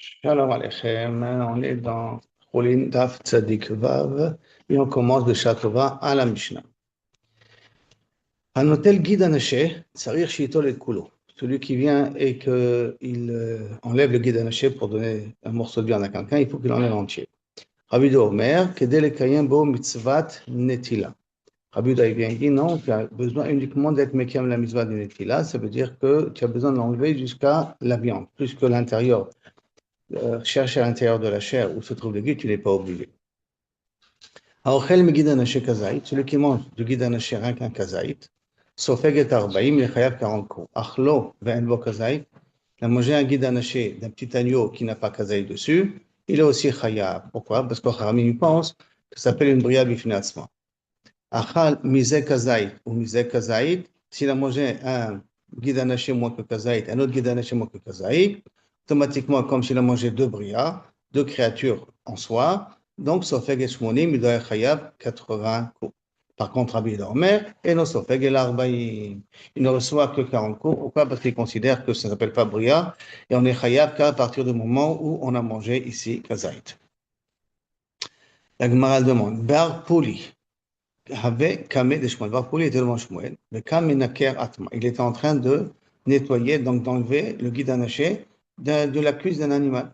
Shalom Aleichem, on est dans Cholin Daf Tzadik Vav et on commence de Shatova à la Mishnah. Anotel guide anaché, tsarir shitol et kulo. Celui qui vient et qu'il enlève le guide anaché pour donner un morceau de viande à quelqu'un, il faut qu'il enlève entier. Rabbi Yehuda Omer, kedel lekayem bo mitzvat netila. Rabbi Yehuda vient et dit non, tu as besoin uniquement d'être mekayem la mitzvah de netila, ça veut dire que tu as besoin de l'enlever jusqu'à la viande, plus que l'intérieur. Chercher à l'intérieur de la chair où se trouve le guide, tu n'es pas obligé. Aochel megid anaché kazaït, celui qui mange du guide anaché rien qu'un kazaït, sofeg et arbaïm, il est chayav 40 coups. Achlo ve'en bo kazaït, il a mangé un guide anaché d'un petit agneau qui n'a pas kazaït dessus, il est aussi chayav. Pourquoi? Parce que Kharamim pense que ça s'appelle une bria bifnatsma. Achal mise kazaït ou mise kazaït, s'il a mangé un guide anaché moins que kazaït, un autre guide anaché moins que kazaït, automatiquement, comme s'il a mangé deux brias, deux créatures en soi, donc Sofeg et Shmonim, il doit être chayav 80 coups. Par contre, Rabbi Yehuda Omer, et non Sofeg et l'Arbaïm. Il ne reçoit que 40 coups. Pourquoi? Parce qu'il considère que ça ne s'appelle pas bria, et on est chayav qu'à partir du moment où on a mangé ici kazaït. La Gemara demande, Bar Pouli, avait Kameh de Shmuel. Bar Pouli était devant Shmuel, mais Kameh Naker Atma. Il était en train de nettoyer, donc d'enlever le guide anaché de la cuisse d'un animal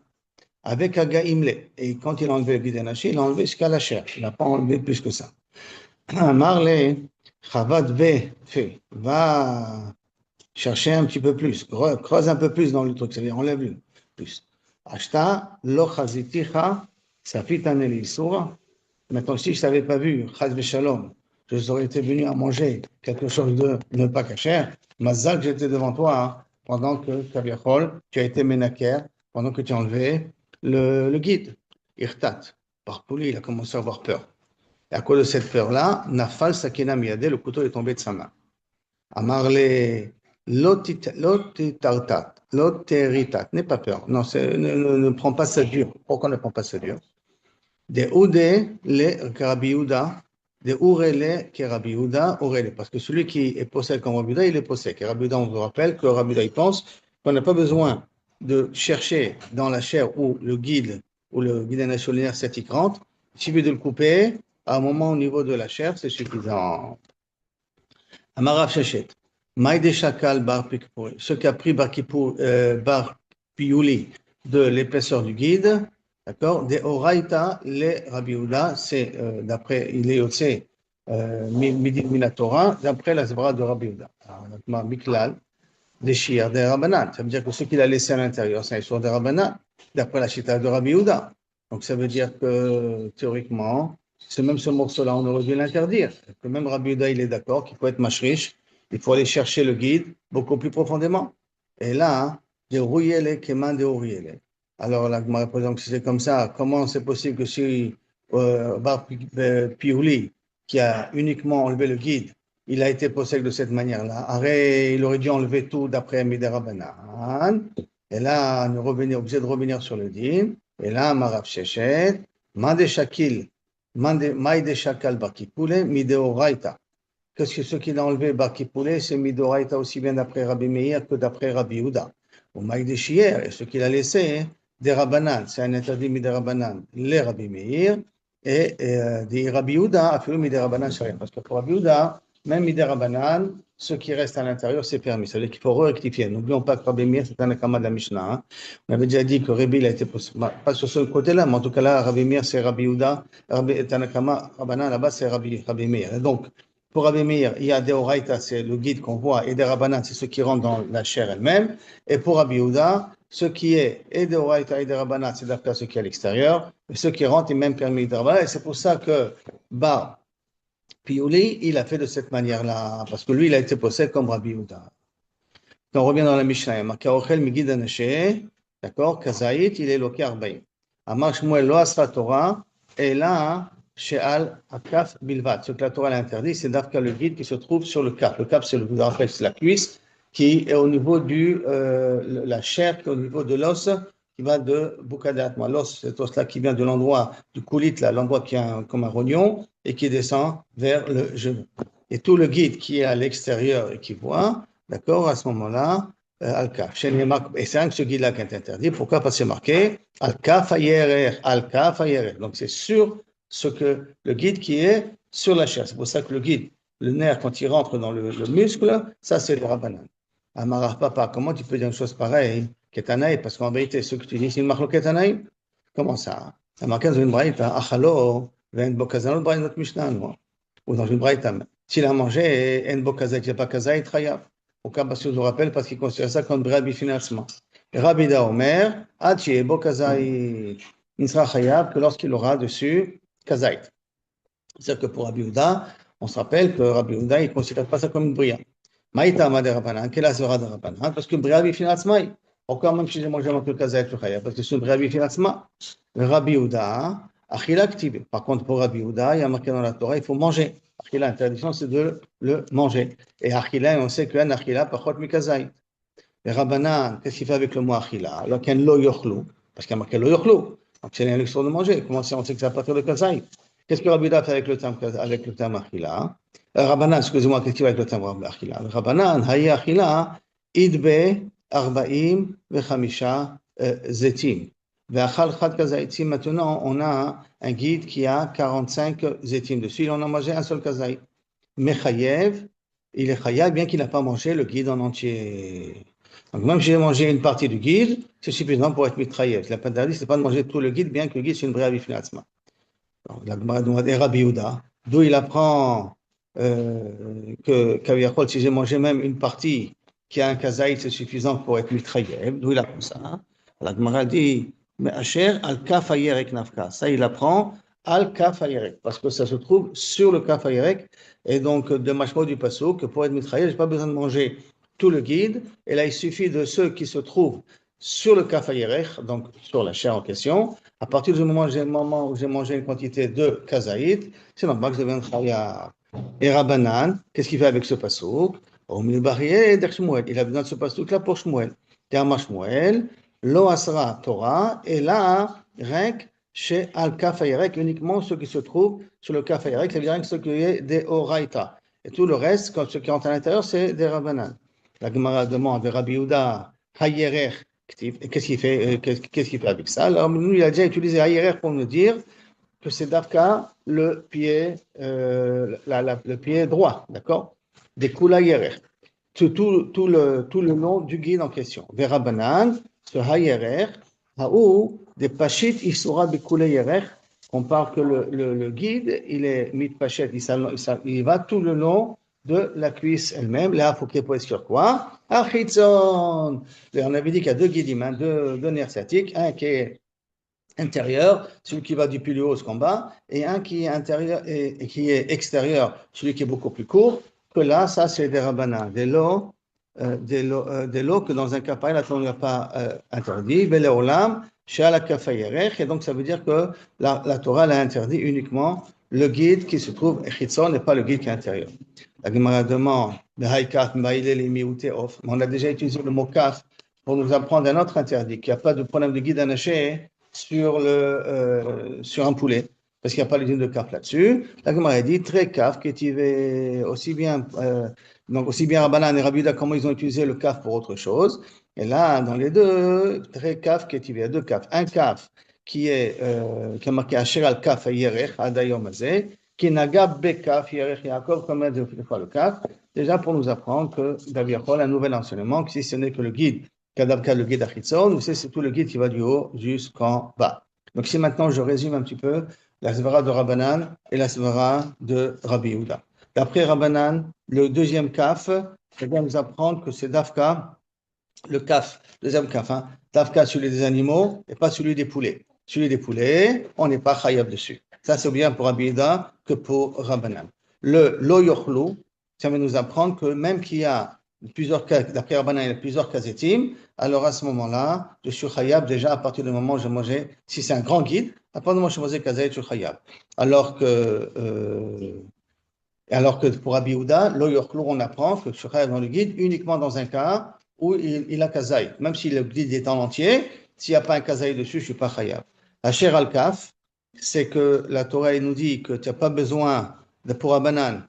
avec Aga Imle. Et quand il a enlevé le guide anaché, il a enlevé jusqu'à la chair. Il n'a pas enlevé plus que ça. Marley, Chavad Ve, fait, va chercher un petit peu plus, creuse un peu plus dans le truc, c'est-à-dire enlève-le plus. Ashta, lo chaziticha, safit anelisura. Maintenant, si je ne t'avais pas vu, chaz shalom, je serais été venu à manger quelque chose de ne pas cacher. Mazal que j'étais devant toi, hein, pendant que tu as été ménaker, pendant que tu as enlevé le guide. Irtat, par pouli, il a commencé à avoir peur. Et à cause de cette peur-là, Nafal Sakina Miyade, le couteau est tombé de sa main. Amarle, lotitartat, loteritat, n'aie pas peur. Non, ne prends pas ça dur. Pourquoi ne prends pas ça dur? De Oude le Rabbi Yehuda, de Urele que Rabbi Yehuda, Urele. Parce que celui qui est possède comme Rabbi Yehuda, il est possède. Et Rabbi Yehuda, on vous rappelle que Rabbi Yehuda, il pense qu'on n'a pas besoin de chercher dans la chair où le guide nationaire sceptique rentre. Il suffit de le couper à un moment au niveau de la chair, c'est suffisant. Amarav Shechet. Maïde Shakal Bar Pikpour. Ce qui a pris Bar Piouli de l'épaisseur du guide, d'accord? De Oraita, les Rabbi Yehuda, c'est d'après, il est aussi Midin Minatora, d'après la Zebra de Rabbi Yehuda. Miklal, des Shir, des Rabbanan. Ça veut dire que ce qu'il a laissé à l'intérieur, c'est un histoire des Rabbanan, d'après la Chita de Rabbi Yehuda. Donc ça veut dire que théoriquement, c'est même ce morceau-là, on aurait dû l'interdire. Que même Rabbi Yehuda, il est d'accord qu'il faut être mashrish, il faut aller chercher le guide beaucoup plus profondément. Et là, de rouillez-les, kéman de rouillez-les. Alors la Gemara pose donc si c'est comme ça, comment c'est possible que si Bar Piouli, qui a uniquement enlevé le guide, il a été possédé de cette manière-là. Arrête, il aurait dû enlever tout d'après Midera Banan. Et là, on est obligé de revenir sur le din. Et là, Marav Shechet, Mande Shakil, Maïde Shakal Bakipule, Mideoraita. Qu'est-ce que ce qu'il a enlevé Bakipule, c'est Mideoraita aussi bien d'après Rabbi Meir que d'après Rabbi Yehuda. Ou Maïde Shier, et ce qu'il a laissé, des Rabbanan, c'est un interdit Miderabanan, les Rabbi Meir, et des Rabbi Yehuda, affirmé Miderabanan, c'est rien. Parce que pour Rabbi Yehuda, même Miderabanan, ce qui reste à l'intérieur, c'est permis. Ça veut dire qu'il faut rectifier. N'oublions pas que Rabbi Meir, c'est un akama de la Mishnah. Hein. On avait déjà dit que Rabbi, il a été pas sur ce côté-là, mais en tout cas là, Rabbi Meir, c'est Rabbi Yehuda. Rabbi Tanakama, Rabbanan, là-bas, c'est Rabbi Meir. Et donc, pour Rabbi Meir, il y a des Oraita, c'est le guide qu'on voit, et des Rabbanan, c'est ceux qui rentrent dans la chair elle-même. Et pour Rabbi Yehuda, ce qui est et des Oraita et des Rabbanan, c'est d'après ce qui est à l'extérieur. Et ceux qui rentrent, ils même permis de Rabbanan. Et c'est pour ça que, Piouli, il a fait de cette manière-là, parce que lui, il a été possédé comme Rabbi Yehuda. Quand on revient dans la Mishnah, Makaochel Migid Anaché, d'accord, Kazaït, il est loqué Arbaïm. Amar Shmuel lo asra Torah, et là, Sheal Akaf Bilvat. Ce que la Torah l'interdit, c'est d'Afka le guide qui se trouve sur le cap. Le cap, c'est vous rappelez, c'est la cuisse, qui est au niveau la chair, qui est au niveau de l'os, qui va de Boukadatma. L'os, cet os-là qui vient de l'endroit du coulit, là, l'endroit qui est comme un rognon, et qui descend vers le genou. Et tout le guide qui est à l'extérieur et qui voit, d'accord, à ce moment-là, Al-Kaf. Et c'est un de ce guide-là qui est interdit. Pourquoi? Parce que c'est marqué Al-Kaf Ayerer, Al-Kaf Ayerer. Donc c'est sur ce que le guide qui est sur la chair. C'est pour ça que le guide, le nerf, quand il rentre dans le muscle, ça c'est le Rabbanan. Amarach Papa, comment tu peux dire une chose pareille, Ketanaï? Parce qu'en vérité, ce que tu dis, c'est une marque Ketanaï. Comment ça? Il y a marqué dans une braïta, Achalo, Ven Bokazanot, braïta notre Mishnah, ou dans une braïta. S'il a mangé, En Bokazait, il n'y a pas Kazaï, Trayav. Au cas parce que je vous rappelle, parce qu'il considère ça comme Rabbi financement. Rabbi da Omer, Hachi Bokazai, il sera Chayav que lorsqu'il aura dessus Kazaït. C'est-à-dire que pour Rabbi Ouda, on se rappelle que Rabbi Ouda, il ne considère pas ça comme une bria. Maïta Amade Rabbanan, quelle est la de Rabbanan? Parce que Rabbi financement, encore même si j'ai mangé mon Kazaït, parce que c'est une Rabbi financement. Rabbi Ouda, Achila Ktiv. Par contre, pour Rabbi Ouda, il y a marqué dans la Torah, il faut manger. Achila, l'interdiction, c'est de le manger. Et Achila, on sait qu'un Achila, Pachot Mikazai. Et Rabbanan, qu'est-ce qu'il fait avec le mot Achila? Alors qu'il y a Lo Yochlu, parce qu'il y a marqué Lo Yochlu. Donc c'est l'interdiction de manger. Comment on sait que ça va partir de Kazai? Qu'est-ce que Rabbi Ouda fait avec le terme Achila? Rabbanan, excusez-moi, qu'est-ce qu'il fait avec le terme Achila? Rabbanan, Haye Achila, Idbe, Arbaim, Vechamisha, Zetim. Maintenant, on a un guide qui a 45 zétim dessus. Il en a mangé un seul kazaï. Mechayev, il est chayav, bien qu'il n'a pas mangé le guide en entier. Donc, même si j'ai mangé une partie du guide, c'est suffisant pour être mitrayev. La peine c'est pas de manger tout le guide, bien que le guide, c'est une vraie avifilatzma. La Gemara demande à Rabbi Yehuda, d'où il apprend que si j'ai mangé même une partie qui a un kazaï, c'est suffisant pour être mitrayev. D'où il apprend ça? La Gemara dit, mais Asher al-Kaf Ayerek Nafka. Ça, il apprend al-Kaf Ayerek, parce que ça se trouve sur le Kaf Ayerek. Et donc, de Mashmo du Passou, que pour être mitraillé, je n'ai pas besoin de manger tout le guide. Et là, il suffit de ceux qui se trouvent sur le Kaf Ayerek, donc sur la chair en question. À partir du moment où j'ai mangé une quantité de kazaït, c'est normal que je devienne chayav. Et Rabbanan, qu'est-ce qu'il fait avec ce Passou? Il a besoin de ce Passou-là pour Shmuel. Terma Shmuel. Lo Asra Torah, et là, rien que chez Al-Kaf Ayerek, uniquement ceux qui se trouvent sur le Kaf Ayerek, ça veut dire rien que ce qui est des Oraita. Et tout le reste, quand ce qui rentre à l'intérieur, c'est des Rabbanan. La Gemara demande de Rabbi Yehuda, Hayerech, qu'est-ce qu'il fait, qu'est-ce qu'il fait avec ça? Alors, nous, il a déjà utilisé Hayerech pour nous dire que c'est d'Afka le pied, le pied droit, d'accord? Des Kula Hayerech. Tout le nom du guide en question. Verabanan, ce Hayerer, Haou, des Pachit, Isura Bekule Yerer, on parle que le guide, il est mit Pachet, il va tout le long de la cuisse elle-même. Là, il faut qu'il pose sur quoi? Achitzon. On avait dit qu'il y a deux guides, deux nerfs sciatiques, un qui est intérieur, celui qui va du plus haut jusqu'en bas, et un qui est intérieur et qui est extérieur, celui qui est beaucoup plus court. Que là, ça, c'est des rabbinats, des lots que dans un cas pareil, la Torah n'a pas interdit. Beleolam, Shala Kafayerech, et donc ça veut dire que la Torah l'a interdit uniquement le guide qui se trouve, Chitzon, n'est pas le guide qui est intérieur. La Gemara demande, on a déjà utilisé le mot kaf pour nous apprendre un autre interdit, qu'il n'y a pas de problème de guide anaché sur un poulet, parce qu'il n'y a pas l'usine de kaf là-dessus. La Gemara dit, très kaf, qui est aussi bien, donc aussi bien Rabbanan et Rabbi Yehuda, comment ils ont utilisé le kaf pour autre chose. Et là, dans les deux, très kaf, qui est, il y a deux kaf. Un kaf qui est marqué Asher al kaf Yerech, Adayom Azeh, qui est Nagab Bekaf Yerech Yaakov, comme on dit fois le kaf. Déjà pour nous apprendre que Daviachol, un nouvel enseignement, que si ce n'est que le guide, Kadavka, le guide Achitzon, c'est tout le guide qui va du haut jusqu'en bas. Donc si maintenant je résume un petit peu la svara de Rabbanan et la svara de Rabbi Yehuda. D'après Rabbanan, le deuxième kaf, c'est bien nous apprendre que c'est Dafka, le kaf, deuxième kaf, hein, Dafka celui des animaux et pas celui des poulets. Celui des poulets, on n'est pas chayav dessus. Ça c'est bien pour Rabbi Yehuda que pour Rabbanan. Le lo yochlu, ça va nous apprendre que même qu'il y a plusieurs cas, d'après Rabbanan, il y a plusieurs kazetim, alors à ce moment-là, je suis chayav déjà à partir du moment où j'ai mangé, si c'est un grand guide, à partir du moment où j'ai mangé kazet, je suis chayav. Alors que pour Rabbi Yehuda, lo yochlu, on apprend que je suis chayav dans le guide uniquement dans un cas où il a kazaï. Même si le guide est en entier, s'il n'y a pas un kazaï dessus, je ne suis pas chayav. Asher al-kaf, c'est que la Torah nous dit que tu n'as pas besoin de pour Rabbanan,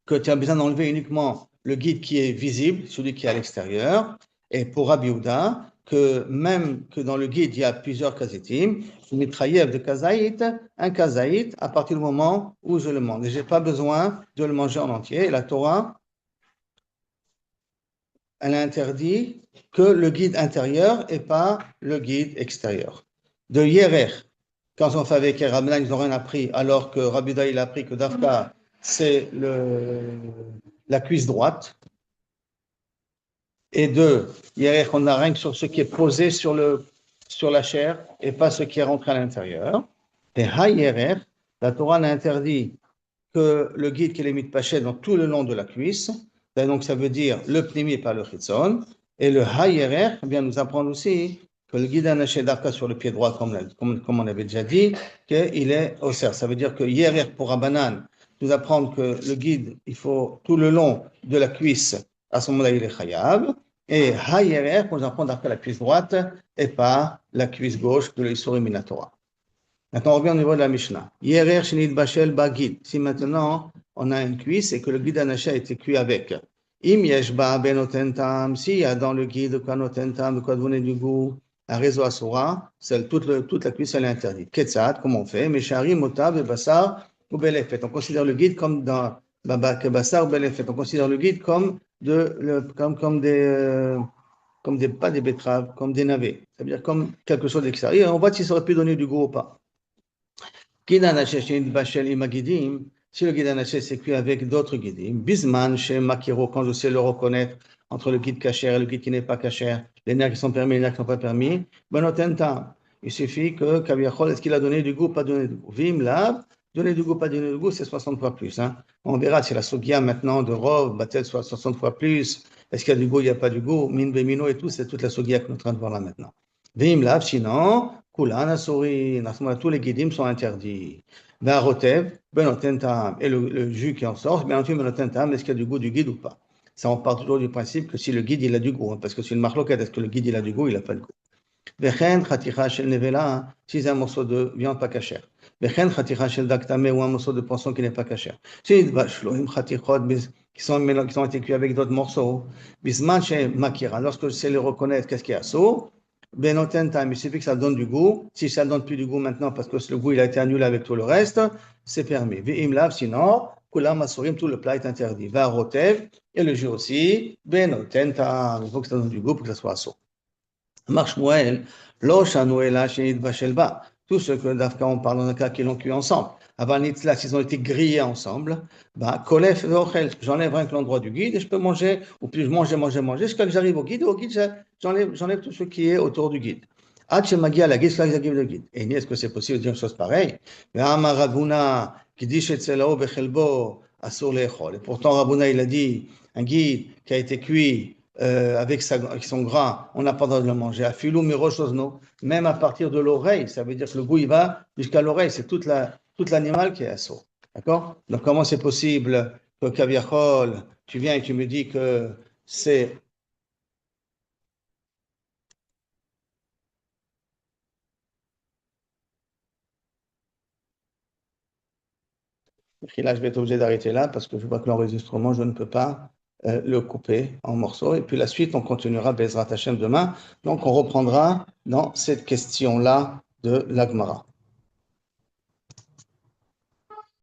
que tu as besoin d'enlever uniquement le guide qui est visible, celui qui est à l'extérieur, et pour Rabbi Yehuda, que même que dans le guide, il y a plusieurs kazitim, je mitraïev de kazaït, un kazaït, à partir du moment où je le mange. Et je n'ai pas besoin de le manger en entier. Et la Torah, elle interdit que le guide intérieur et pas le guide extérieur. De Yerer, quand on fait avec Rabbanan, ils n'ont rien appris, alors que Rabbi Yehuda, il a appris que Dafka, c'est la cuisse droite. Et de Yerer, on n'a rien que sur ce qui est posé sur la chair et pas ce qui est rentré à l'intérieur. Et Ha-Yerer, la Torah a interdit que le guide qui est mis de pachet dans tout le long de la cuisse, donc ça veut dire le pnimi et pas le chitzon, et le ha-yerer vient nous apprendre aussi que le guide anaché d'arka sur le pied droit, comme on avait déjà dit, qu'il est au cerf. Ça veut dire que yerer pour Rabbanan nous apprendre que le guide, il faut tout le long de la cuisse, à ce moment-là il est chayav, et ha-yerer pour nous apprendre d'arka la cuisse droite et pas la cuisse gauche de l'Issouri Minatora. Maintenant, on revient au niveau de la Mishnah. Yerer shenit bashel bagid. Si maintenant, on a une cuisse et que le guide anaché a été cuit avec. Im yesh ba benotentam. S'il y a dans le guide quoi notentam, de quoi donner du goût, un réseau asura, toute la cuisse, elle est interdite. Ketzat, comment on fait? Meshari, motab, et bassar, ou belefet. On considère le guide comme dans bassar ou belefet. On considère le guide comme des, pas des betteraves, comme des navets. Ça veut dire comme quelque chose d'extérieur. On voit si ça aurait pu donner du goût ou pas. Guide anaché chez Bachel imagidim, si le guide anaché s'est cuit avec d'autres guidim, bisman chez Makiro, quand je sais le reconnaître entre le guide cachère et le guide qui n'est pas cachère, les nerfs qui sont permis et les nerfs qui ne sont pas permis, ben otenta. Il suffit que Kaviachol, est-ce qu'il a donné du goût, pas donné du goût. Vim lab, donner du goût, pas donner du goût, c'est 60 fois plus. Hein. On verra si la Sogia maintenant de Rov va-t-elle soit 60 fois plus, est-ce qu'il y a du goût, il n'y a pas du goût, min bemino et tout, c'est toute la Sogia qu'on est en train de voir là maintenant. Vim lab, sinon, Kulan Asuri, tous les guidim sont interdits. Varotev, Benotentam, et le jus qui en sort, bien entendu, Benotentam, est-ce qu'il y a du goût du guide ou pas? Ça, on part toujours du principe que si le guide, il a du goût, hein, parce que c'est une marloquette, est-ce que le guide, il a du goût, il n'a pas de goût. Vechen, Khaticha, Shel Nevela, si c'est un morceau de viande pas cachère. Vechen, Khaticha, Shel Daktame, ou un morceau de poisson qui n'est pas cachère. Si, Shloim, Khatichot, qui ont été cuits avec d'autres morceaux. Bisman, chez Makira, lorsque je sais les reconnaître, qu'est-ce qu'il y a saut? Benotentam, il suffit que ça donne du goût. Si ça ne donne plus du goût maintenant parce que le goût il a été annulé avec tout le reste, c'est permis. Ve'imlav, sinon, kulam asurim, tout le plat est interdit. Va rotev, et le jus aussi. Benotentam, il faut que ça donne du goût pour que ça soit assaut. Marche Moël, lo shanuela shenit bashelba. Tout ce que d'Afka on parle dans un cas qu'ils l'ont cuit ensemble. Avant Nitzla, s'ils ont été grillés ensemble, bah, kolef veochel, j'enlève rien que l'endroit du guide et je peux manger, ou puis je mange, jusqu'à ce que j'arrive au guide, j'enlève tout ce qui est autour du guide. Ad magia la guide, j'arrive le guide. Et est-ce que c'est possible de dire une chose pareille? Mais Amar Rabuna, qui dit chez Tselao bechelbo, asur lechol. Et pourtant, Rabuna, il a dit, un guide qui a été cuit, avec son gras, on n'a pas le droit de le manger. Afilou miroshosno, même à partir de l'oreille, ça veut dire que le goût il va jusqu'à l'oreille, c'est toute l'animal qui est assaut. D'accord? Donc comment c'est possible que Kaviachol, tu viens et tu me dis que c'est là, je vais être obligé d'arrêter là parce que je vois que l'enregistrement, je ne peux pas le couper en morceaux. Et puis la suite, on continuera Bezrat Hashem demain. Donc on reprendra dans cette question-là de l'Agmara.